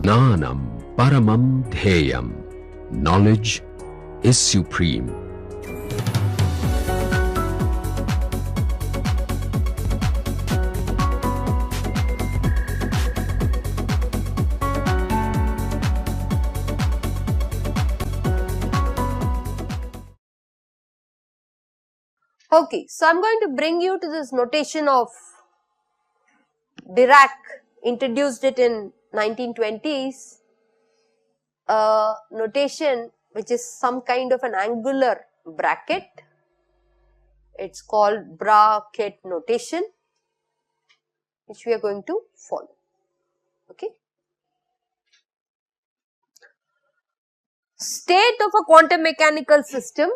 Jnanam paramam dheyam. Knowledge is supreme. Okay, so I am going to bring you to this notation of Dirac, introduced it in 1920s, a notation which is some kind of an angular bracket. It's called bracket notation, which we are going to follow. Okay. State of a quantum mechanical system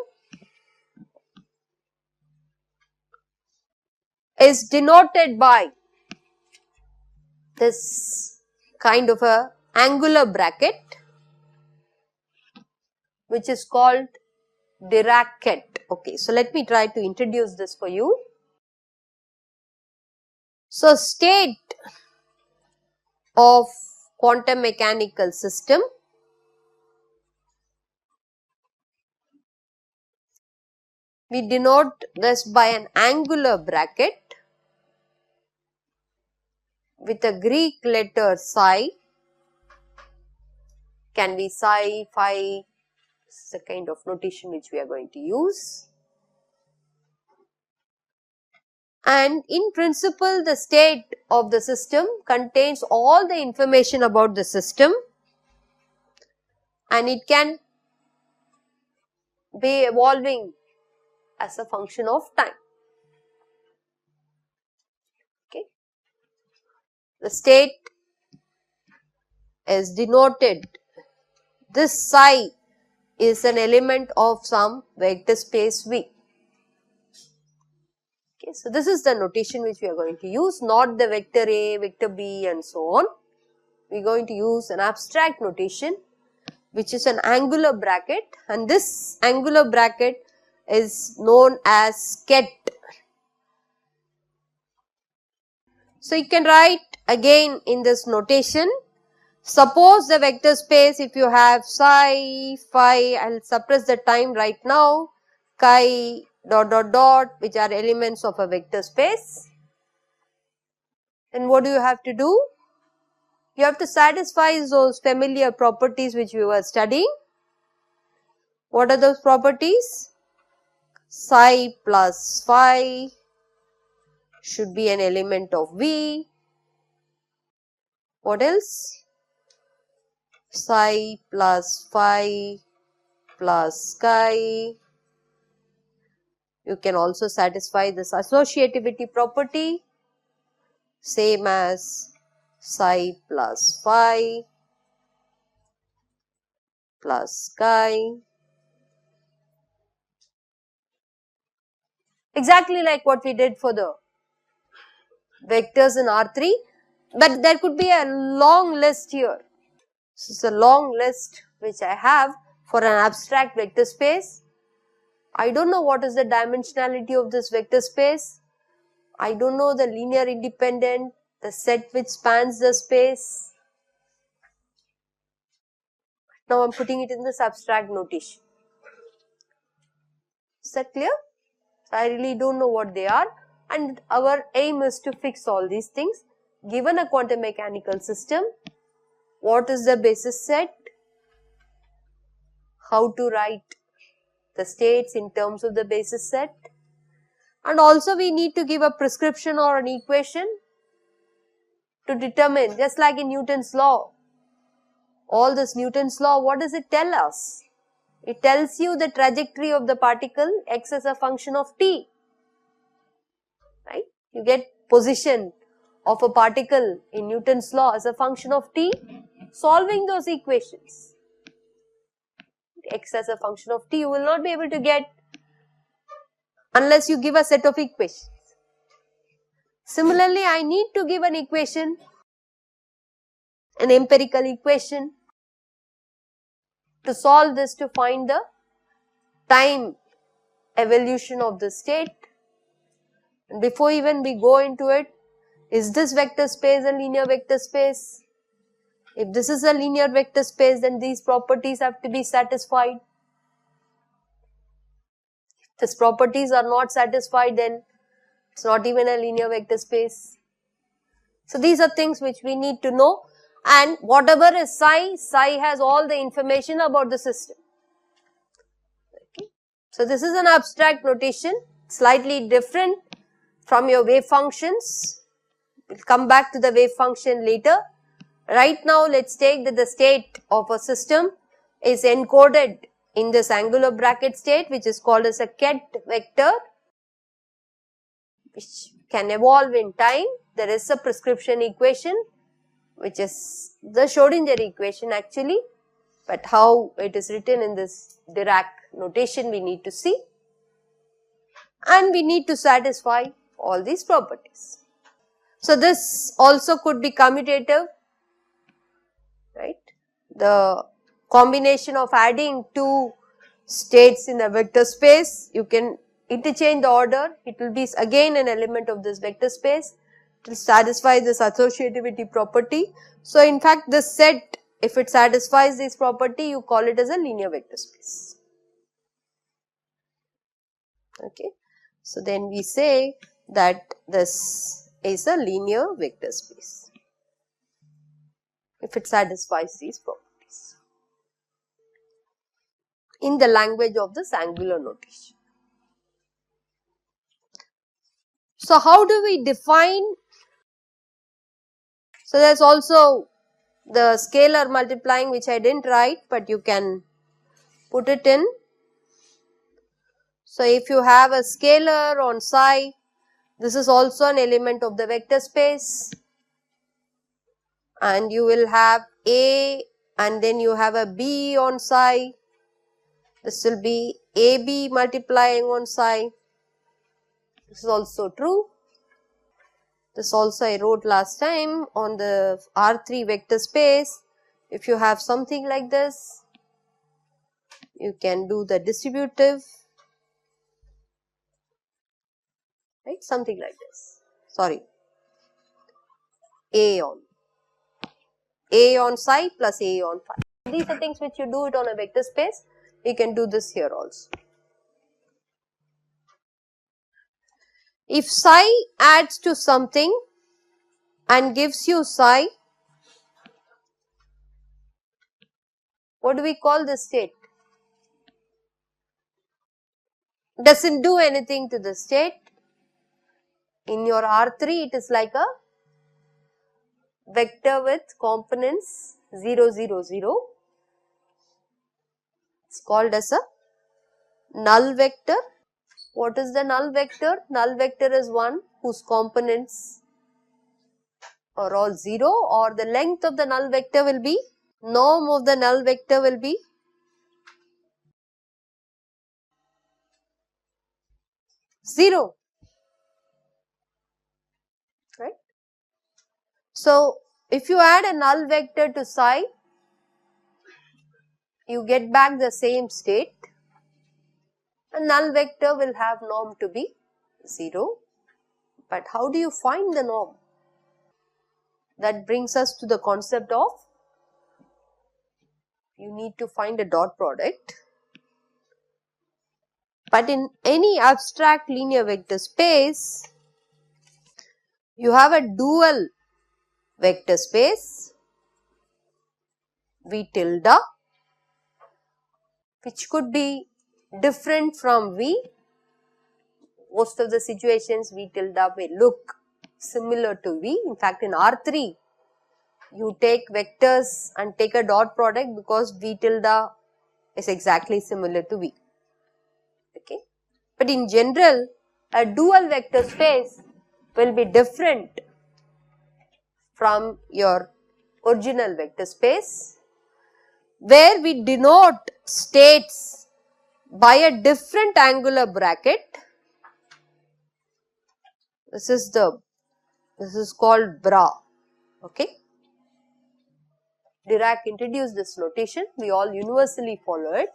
is denoted by this kind of a angular bracket, which is called Dirac. Okay, so let me try to introduce this for you. So, state of quantum mechanical system we denote this by an angular bracket with a Greek letter psi, can be psi, phi, this is a kind of notation which we are going to use. And in principle, the state of the system contains all the information about the system, and it can be evolving as a function of time. Okay. The state is denoted, this psi is an element of some vector space V. Okay, so this is the notation which we are going to use, not the vector A, vector B and so on. We are going to use an abstract notation which is an angular bracket, and this angular bracket is known as ket. So you can write again in this notation, suppose the vector space, if you have psi, phi, I will suppress the time right now, chi, dot dot dot, which are elements of a vector space. And what do you have to do? You have to satisfy those familiar properties which we were studying. What are those properties? Psi plus phi should be an element of V. What else? Psi plus phi plus chi. You can also satisfy this associativity property, same as psi plus phi plus chi. Exactly like what we did for the vectors in R3, but there could be a long list here. This is a long list which I have for an abstract vector space. I don't know what is the dimensionality of this vector space. I don't know the linear independent, the set which spans the space. Now I am putting it in this abstract notation. Is that clear? I really don't know what they are, and our aim is to fix all these things. Given a quantum mechanical system, what is the basis set? How to write the states in terms of the basis set, and also we need to give a prescription or an equation to determine, just like in Newton's law. All this Newton's law, what does it tell us? It tells you the trajectory of the particle x as a function of t, right? You get position of a particle in Newton's law as a function of t, solving those equations. X as a function of t you will not be able to get unless you give a set of equations. Similarly, I need to give an equation, an empirical equation, to solve this, to find the time evolution of the state. And before even we go into it, is this vector space a linear vector space? If this is a linear vector space, then these properties have to be satisfied. If these properties are not satisfied, then it's not even a linear vector space. So these are things which we need to know, and whatever is psi has all the information about the system. Okay. So this is an abstract notation, slightly different from your wave functions. We'll come back to the wave function later. Right now, let's take that the state of a system is encoded in this angular bracket state, which is called as a ket vector, which can evolve in time. There is a prescription equation, which is the Schrodinger equation actually, but how it is written in this Dirac notation we need to see, and we need to satisfy all these properties. So this also could be commutative, right? The combination of adding two states in a vector space, you can interchange the order, it will be again an element of this vector space, it will satisfy this associativity property. So in fact this set, if it satisfies this property, you call it as a linear vector space. Okay. So then we say that this is a linear vector space if it satisfies these properties in the language of this angular notation. So how do we define? So there is also the scalar multiplying, which I didn't write, but you can put it in. So if you have a scalar on psi, this is also an element of the vector space, and you will have A and then you have a B on psi. This will be AB multiplying on psi. This is also true. This also I wrote last time on the R3 vector space. If you have something like this, you can do the distributive, right, something like this, sorry, A on psi plus A on phi. These are things which you do it on a vector space, you can do this here also. If psi adds to something and gives you psi, what do we call this state? Doesn't do anything to the state. In your R3, it is like a vector with components 0, 0, 0. It's called as a null vector. What is the null vector? Null vector is one whose components are all 0, or the length of the null vector will be, norm of the null vector will be 0, right. So if you add a null vector to psi, you get back the same state. A null vector will have norm to be 0, but how do you find the norm? That brings us to the concept of, you need to find a dot product. But in any abstract linear vector space, you have a dual vector space V tilde, which could be different from V. Most of the situations V tilde may look similar to V. In fact, in R3, you take vectors and take a dot product because V tilde is exactly similar to V. Okay. But in general, a dual vector space will be different from your original vector space, where we denote states by a different angular bracket. This is called bra. Okay. Dirac introduced this notation, we all universally follow it.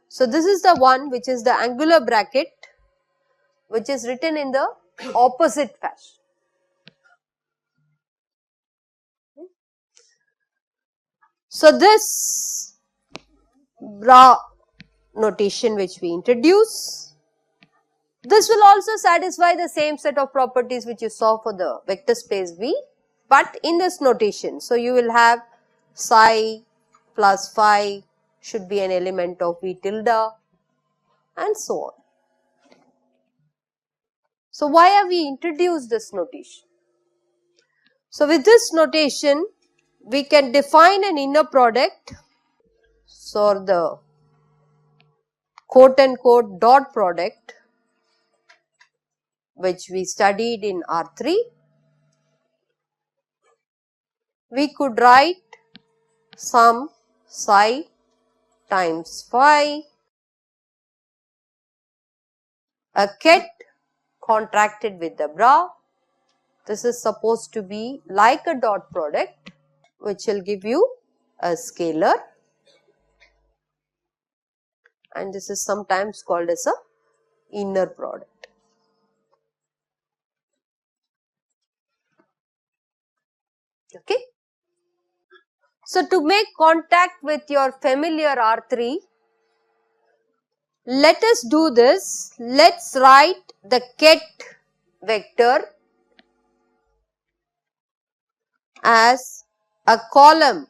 So this is the one which is the angular bracket, which is written in the opposite fashion. So this bra notation which we introduce, this will also satisfy the same set of properties which you saw for the vector space V, but in this notation. So you will have psi plus phi should be an element of V tilde and so on. So why have we introduced this notation? So with this notation, we can define an inner product. So the quote unquote dot product which we studied in R3, we could write some psi times phi, a ket contracted with the bra. This is supposed to be like a dot product which will give you a scalar, and this is sometimes called as a inner product. Okay. So to make contact with your familiar R3, let us do this. Let's write the ket vector as a column.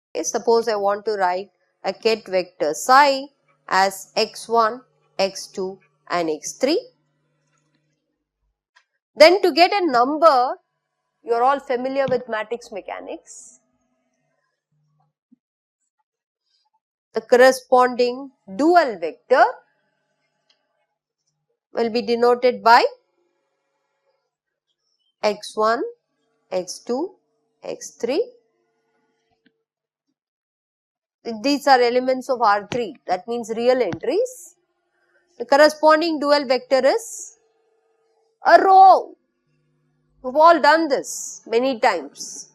Okay, suppose I want to write a ket vector psi as x1, x2 and x3. Then to get a number, you are all familiar with matrix mechanics. The corresponding dual vector will be denoted by x1, x2, x3. These are elements of R3, that means real entries. The corresponding dual vector is a row. We have all done this many times.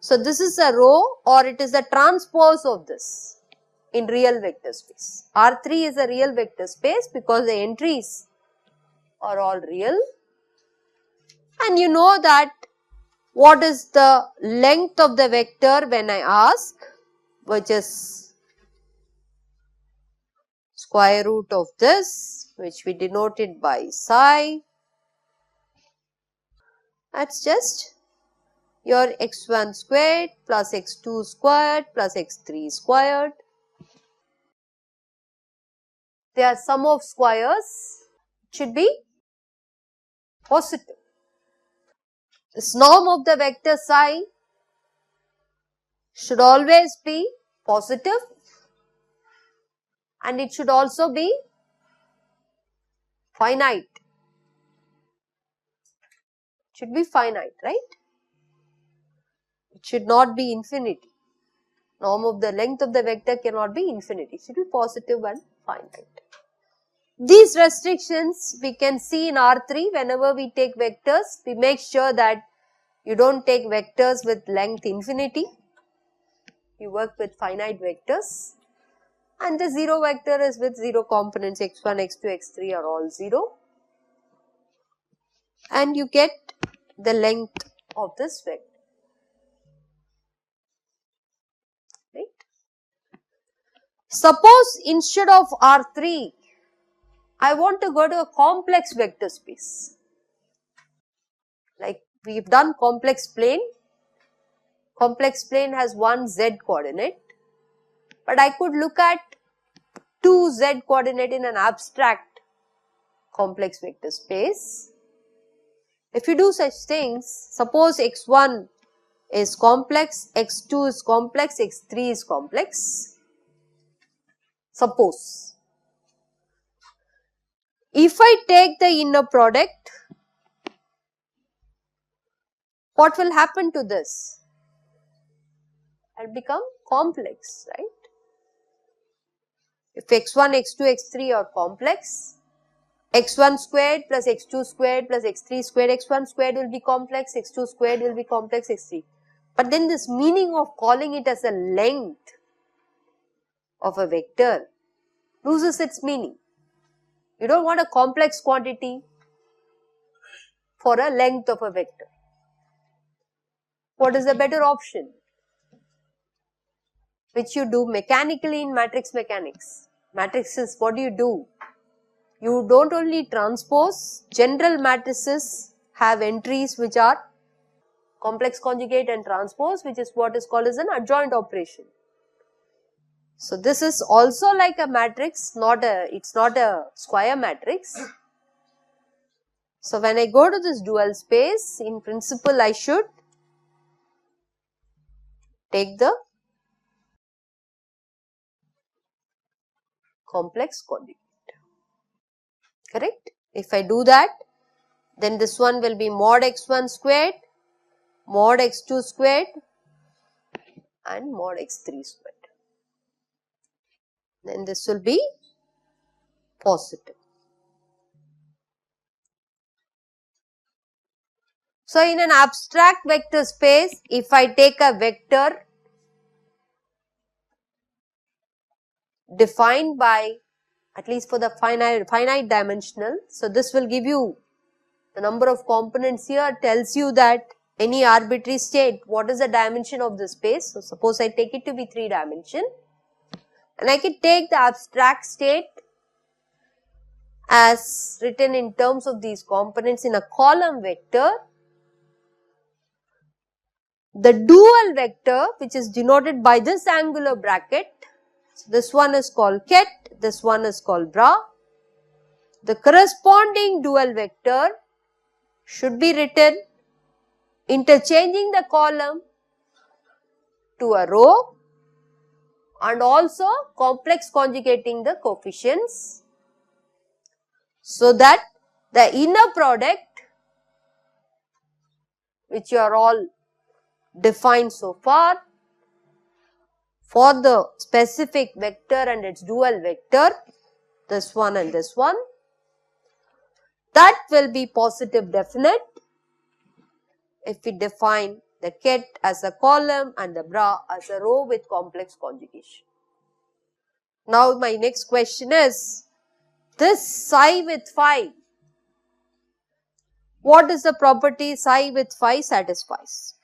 So this is a row or it is the transpose of this in real vector space. R3 is a real vector space because the entries are all real, and you know that what is the length of the vector when I ask, which is square root of this, which we denoted by psi. That's just your x1 squared plus x2 squared plus x3 squared. Their sum of squares should be positive. This norm of the vector psi should always be positive, and it should also be finite. It should be finite, right? It should not be infinity. Norm of the length of the vector cannot be infinity. It should be positive and finite. These restrictions we can see in R3 whenever we take vectors. We make sure that you don't take vectors with length infinity. You work with finite vectors. And the 0 vector is with 0 components, x1, x2, x3 are all 0. And you get the length of this vector. Right? Suppose instead of R3, I want to go to a complex vector space. Like we have done complex plane. Complex plane has one z coordinate, but I could look at two z coordinate in an abstract complex vector space. If you do such things, suppose x1 is complex, x2 is complex, x3 is complex. Suppose. If I take the inner product, what will happen to this? It will become complex, right? If x1, x2, x3 are complex, x1 squared plus x2 squared plus x3 squared, x1 squared will be complex, x2 squared will be complex, x3. But then this meaning of calling it as a length of a vector loses its meaning. You don't want a complex quantity for a length of a vector. What is the better option? Which you do mechanically in matrix mechanics. Matrices, what do? You don't only transpose, general matrices have entries which are complex conjugate and transpose, which is what is called as an adjoint operation. So this is also like a matrix, it's not a square matrix. So when I go to this dual space, in principle I should take the complex conjugate. Correct? If I do that, then this one will be mod x1 squared, mod x2 squared and mod x3 squared. Then this will be positive. So in an abstract vector space, if I take a vector defined by, at least for the finite dimensional, so this will give you the number of components here, tells you that any arbitrary state, what is the dimension of the space. So suppose I take it to be 3 dimension, and I can take the abstract state as written in terms of these components in a column vector. The dual vector, which is denoted by this angular bracket, so this one is called ket, this one is called bra. The corresponding dual vector should be written interchanging the column to a row and also complex conjugating the coefficients, so that the inner product, which you are all defined so far, for the specific vector and its dual vector, this one and this one, that will be positive definite if we define the ket as a column and the bra as a row with complex conjugation. Now my next question is, this psi with phi, what is the property psi with phi satisfies?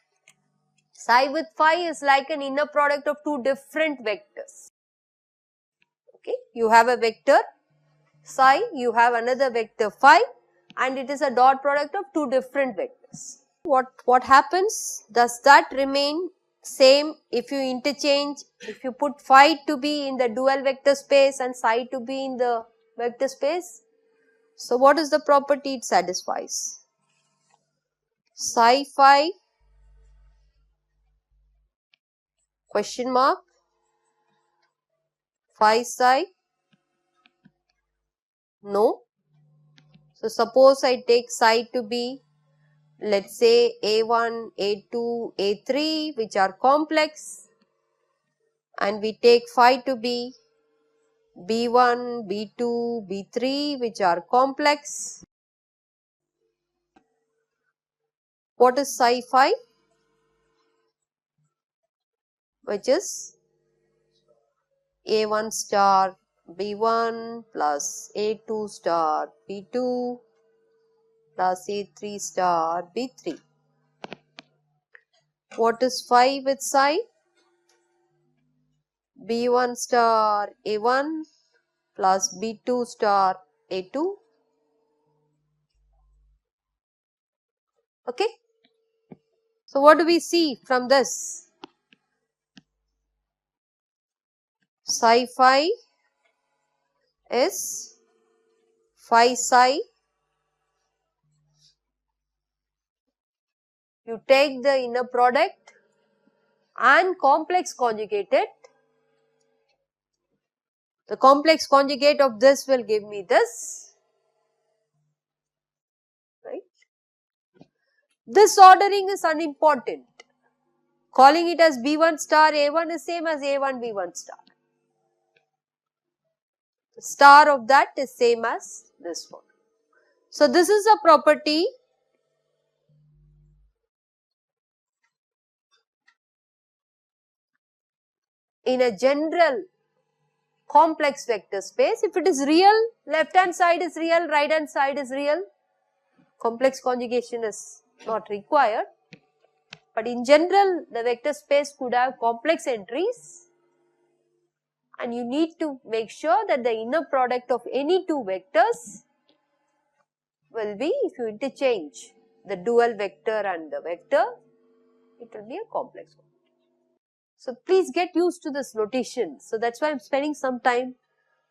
Psi with phi is like an inner product of two different vectors. Okay, you have a vector psi, you have another vector phi, and it is a dot product of two different vectors. What happens? Does that remain same if you interchange, if you put phi to be in the dual vector space and psi to be in the vector space? So what is the property it satisfies? Psi phi question mark, phi psi, no. So suppose I take psi to be, let's say A1, A2, A3, which are complex, and we take phi to be B1, B2, B3, which are complex. What is psi phi? Which is A1 star B1 plus A2 star B2 plus A3 star B3. What is phi with psi? B1 star A1 plus B2 star A2. Okay. So what do we see from this? Psi phi is phi psi. You take the inner product and complex conjugate it. The complex conjugate of this will give me this, right? This ordering is unimportant. Calling it as B1 star A1 is same as A1 B1 star. The star of that is same as this one. So this is a property in a general complex vector space. If it is real, left hand side is real, right hand side is real, complex conjugation is not required. But in general, the vector space could have complex entries, and you need to make sure that the inner product of any two vectors will be, if you interchange the dual vector and the vector, it will be a complex one. So please get used to this notation. So that's why I am spending some time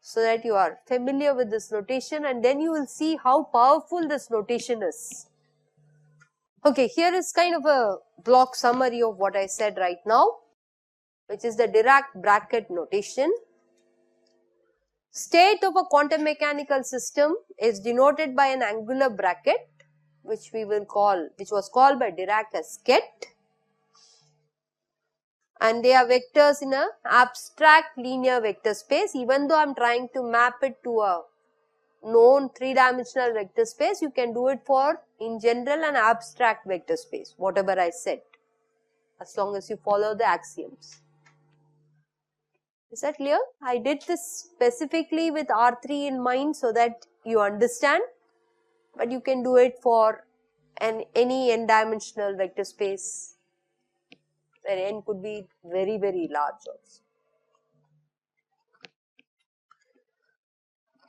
so that you are familiar with this notation, and then you will see how powerful this notation is. Okay, here is kind of a block summary of what I said right now, which is the Dirac bracket notation. State of a quantum mechanical system is denoted by an angular bracket, which was called by Dirac as ket, and they are vectors in a abstract linear vector space. Even though I am trying to map it to a known three-dimensional vector space, you can do it for, in general, an abstract vector space, whatever I said, as long as you follow the axioms. Is that clear? I did this specifically with R3 in mind so that you understand, but you can do it for any n-dimensional vector space, where n could be very, very large also.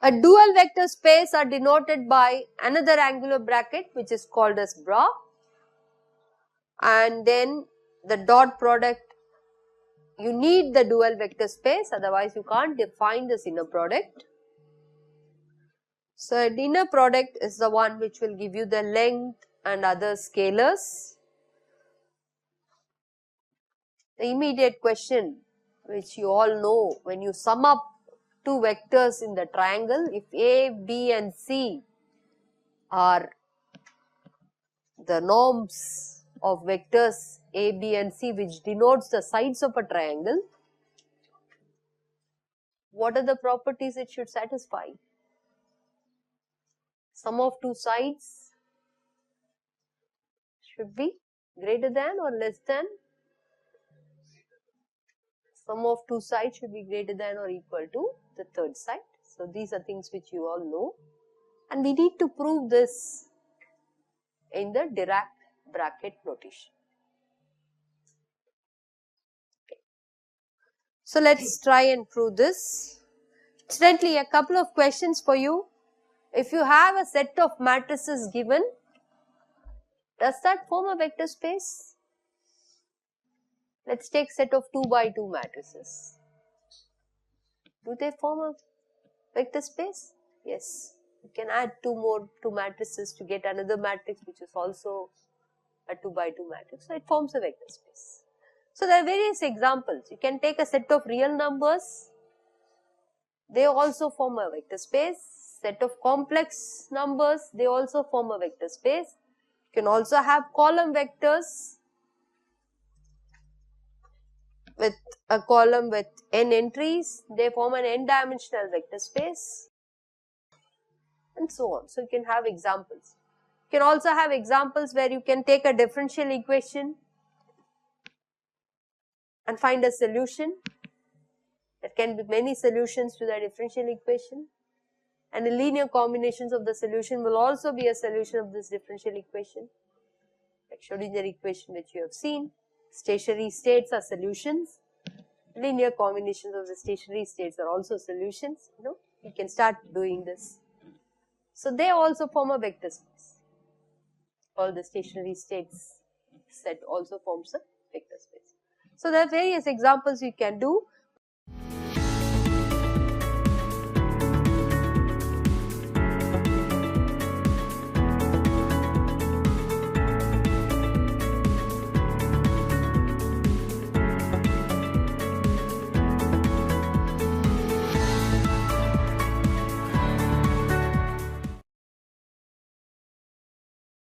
A dual vector space are denoted by another angular bracket, which is called as bra, and then the dot product. You need the dual vector space, otherwise you can't define this inner product. So the inner product is the one which will give you the length and other scalars. The immediate question, which you all know, when you sum up two vectors in the triangle, if A, B and C are the norms of vectors A, B and C, which denotes the sides of a triangle, what are the properties it should satisfy? Sum of two sides should be greater than or less than? Sum of two sides should be greater than or equal to the third side. So these are things which you all know, and we need to prove this in the Dirac bracket notation. Okay. So let's try and prove this. Incidentally, a couple of questions for you. If you have a set of matrices given, does that form a vector space? Let's take set of 2 by 2 matrices. Do they form a vector space? Yes. You can add two matrices to get another matrix which is also a 2 by 2 matrix. So it forms a vector space. So there are various examples. You can take a set of real numbers. They also form a vector space. Set of complex numbers, they also form a vector space. You can also have column vectors with a column with n entries. They form an n-dimensional vector space, and so on. So you can have examples. You can also have examples where you can take a differential equation and find a solution. There can be many solutions to the differential equation, and the linear combinations of the solution will also be a solution of this differential equation. Like Schrodinger equation which you have seen, stationary states are solutions, linear combinations of the stationary states are also solutions. You can start doing this. So they also form a vector space. All the stationary states set also forms a vector space. So there are various examples you can do.